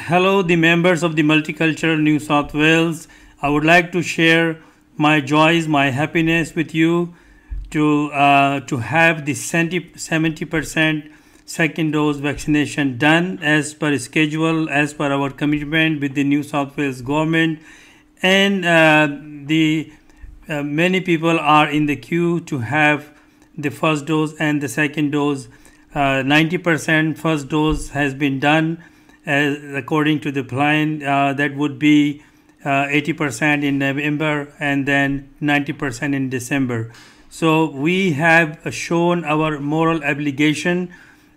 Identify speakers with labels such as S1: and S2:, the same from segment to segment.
S1: Hello, the members of the Multicultural New South Wales. I would like to share my joys, my happiness with you to have the 70% second dose vaccination done as per schedule, as per our commitment with the New South Wales government, and the many people are in the queue to have the first dose and the second dose. 90% first dose has been done according to the plan. That would be 80% in November and then 90% in December. So we have shown our moral obligation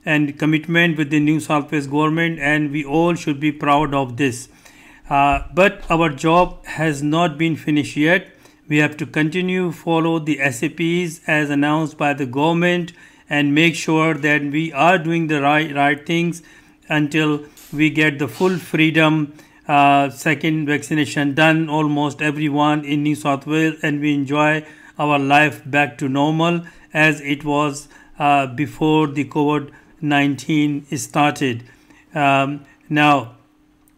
S1: and commitment with the New South Wales government, and we all should be proud of this. But our job has not been finished yet. We have to continue follow the SOPs as announced by the government and make sure that we are doing the right things until we get the full freedom. Second vaccination done, almost everyone in New South Wales, and we enjoy our life back to normal as it was before the COVID-19 started. Now,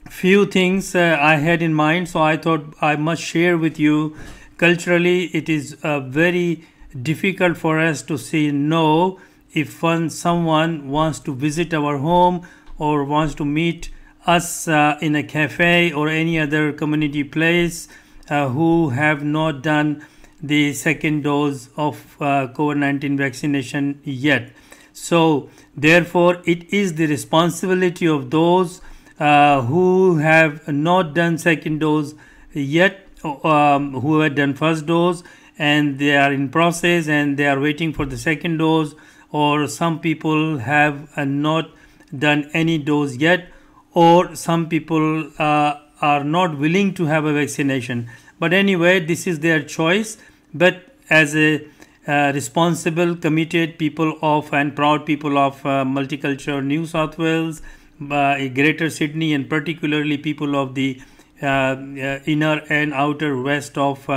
S1: few things I had in mind, so I thought I must share with you. Culturally, it is very difficult for us to say no if someone wants to visit our home or wants to meet us in a cafe or any other community place who have not done the second dose of COVID-19 vaccination yet. So therefore it is the responsibility of those who have not done second dose yet, who have done first dose and they are in process and they are waiting for the second dose, or some people have not done any dose yet, or some people are not willing to have a vaccination. But anyway, this is their choice. But as a responsible, committed people of and proud people of multicultural New South Wales, Greater Sydney, and particularly people of the inner and outer west of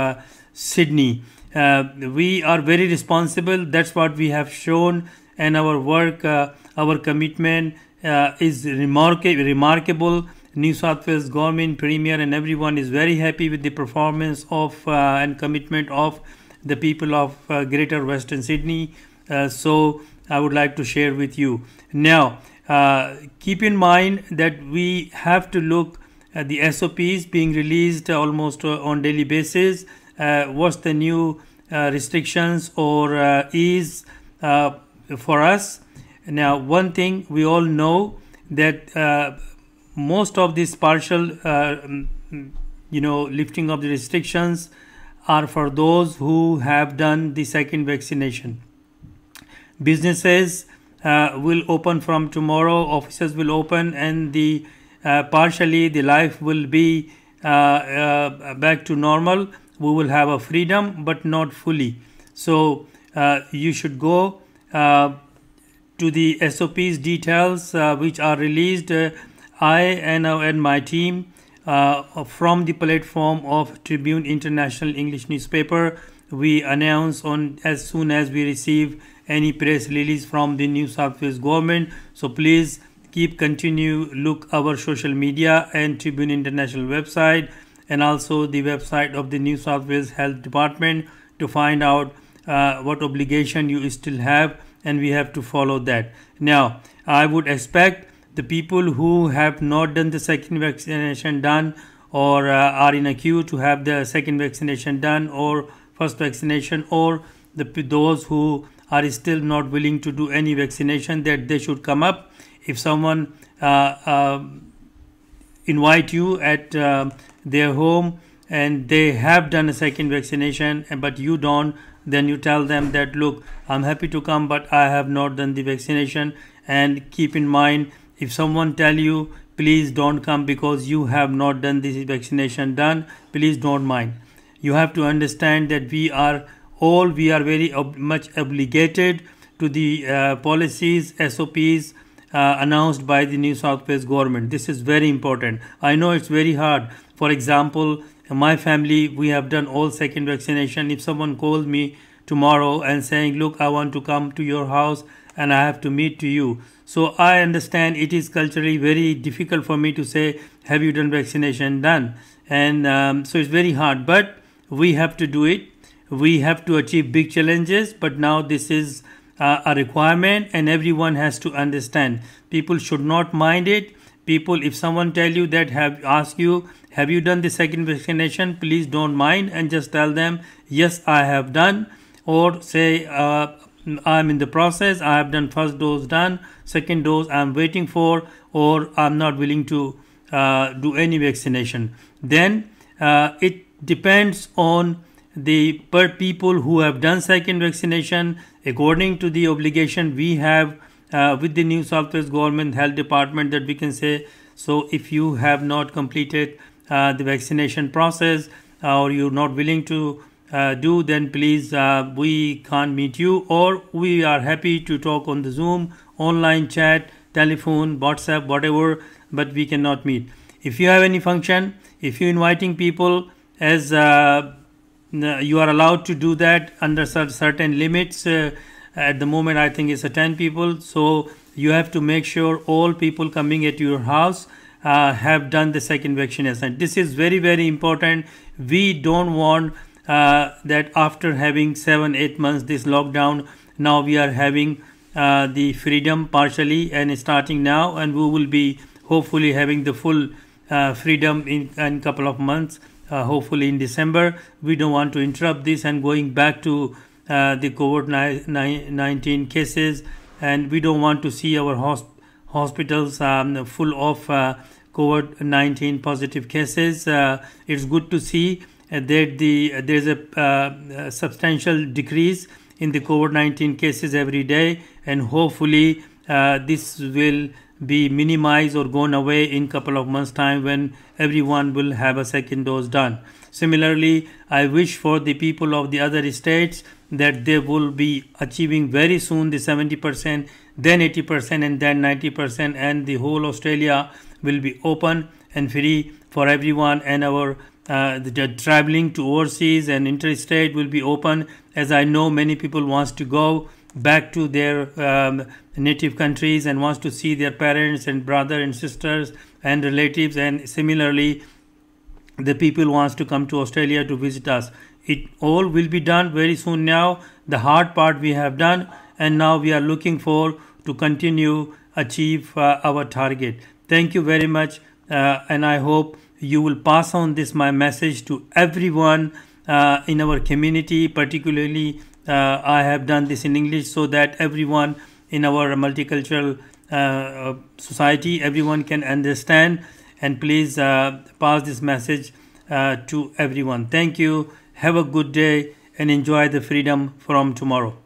S1: Sydney, we are very responsible. That's what we have shown, and our work, our commitment is remarkable. New South Wales government, premier, and everyone is very happy with the performance of and commitment of the people of Greater Western Sydney. So I would like to share with you. Now, keep in mind that we have to look at the SOPs being released almost on daily basis. What's the new restrictions or ease for us? Now, one thing we all know that most of these partial, lifting of the restrictions are for those who have done the second vaccination. Businesses will open from tomorrow. Offices will open, and the partially the life will be back to normal. We will have a freedom, but not fully. So you should go to the SOPs details which are released. I and my team from the platform of Tribune International English newspaper, we announce on as soon as we receive any press release from the New South Wales government. So please continue look our social media and Tribune International website, and also the website of the New South Wales Health Department to find out what obligation you still have, and we have to follow that. Now, I would expect the people who have not done the second vaccination done, or are in a queue to have the second vaccination done or first vaccination, or those who are still not willing to do any vaccination, that they should come up. If someone invite you at their home and they have done a second vaccination but you don't, then you tell them that, look, I'm happy to come but I have not done the vaccination. And keep in mind, if someone tell you please don't come because you have not done this vaccination done, please don't mind. You have to understand that we are very much obligated to the policies, SOPs announced by the New South Wales government. This is very important. I know it's very hard. For example, in my family, we have done all second vaccination. If someone calls me tomorrow and saying, look, I want to come to your house and I have to meet to you. So I understand it is culturally very difficult for me to say, have you done vaccination? Done. And so it's very hard, but we have to do it. We have to achieve big challenges, but now this is a requirement, and everyone has to understand. People should not mind it. People, if someone tell you that, have you done the second vaccination, please don't mind and just tell them, yes, I have done. Or say, I'm in the process, I have done first dose done, second dose I'm waiting for, or I'm not willing to do any vaccination. Then it depends on the per people who have done second vaccination. According to the obligation we have with the New South Wales Government Health Department, that we can say, so if you have not completed the vaccination process, or you're not willing to do, then please, we can't meet you, or we are happy to talk on the Zoom, online chat, telephone, WhatsApp, whatever, but we cannot meet. If you have any function, if you're inviting people, as you are allowed to do that under certain limits. At the moment, I think it's 10 people. So you have to make sure all people coming at your house have done the second vaccination. This is very, very important. We don't want that after having 7-8 months this lockdown, now we are having the freedom partially and starting now, and we will be hopefully having the full freedom in a couple of months, hopefully in December. We don't want to interrupt this and going back to the COVID-19 cases, and we don't want to see our hospitals full of COVID-19 positive cases. It's good to see that there's a substantial decrease in the COVID-19 cases every day, and hopefully this will be minimized or gone away in couple of months time when everyone will have a second dose done. Similarly, I wish for the people of the other states that they will be achieving very soon the 70%, then 80%, and then 90%, and the whole Australia will be open and free for everyone, and our the traveling to overseas and interstate will be open, as I know many people wants to go back to their native countries and wants to see their parents and brother and sisters and relatives, and similarly the people wants to come to Australia to visit us. It all will be done very soon now. The hard part we have done, and now we are looking for to continue achieve our target. Thank you very much, and I hope you will pass on this my message to everyone in our community. Particularly I have done this in English so that everyone in our multicultural society, everyone can understand, and please pass this message to everyone. Thank you. Have a good day and enjoy the freedom from tomorrow.